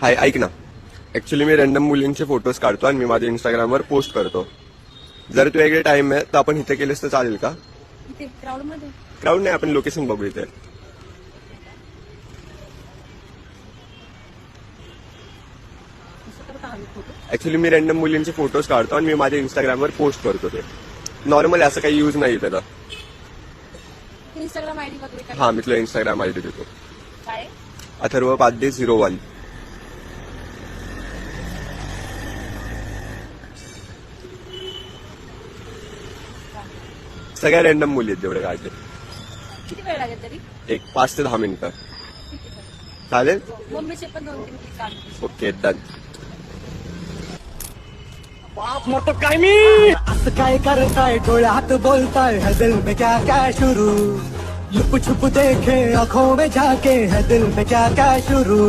हाय, ऐक ना. ऍक्च्युली मी रॅन्डम मुलींचे फोटोज काढतो आणि मी माझ्या इंस्टाग्रामवर पोस्ट करतो. जर तुझ्याकडे टाइम आहे तर आपण इथे केलेस तर चालेल का? इथे क्राऊड मध्ये क्राऊड नाही, आपण लोकेशन बघू इथे. असं करता हवे फोटो. ऍक्च्युली मी रॅन्डम मुलींचे फोटोज काढतो आणि मी माझ्या इंस्टाग्रामवर पोस्ट करतो. ते नॉर्मल असं काही यूज नाही त्याला. इंस्टाग्राम आयडी वगैरे काय? हा, मी तुला इंस्टाग्राम आयडी देतो. काय? अथर्व पाध्ये 01. सगळ्या रॅन्डम मुली आहेत जेवढे काढले. किती वेळ लागेल तरी? एक 5 ते 10 मिनिटं. ठीक आहे सर. चालेल. मम्मीचे पण 2-3 क्लिक काढतो. Okay, done. बाप मत काय मी असं काय करताय डोळ्यात बोलताय है दिल में क्या क्या शुरू लुप छुप देखे आंखों में जाके है दिल में क्या क्या शुरू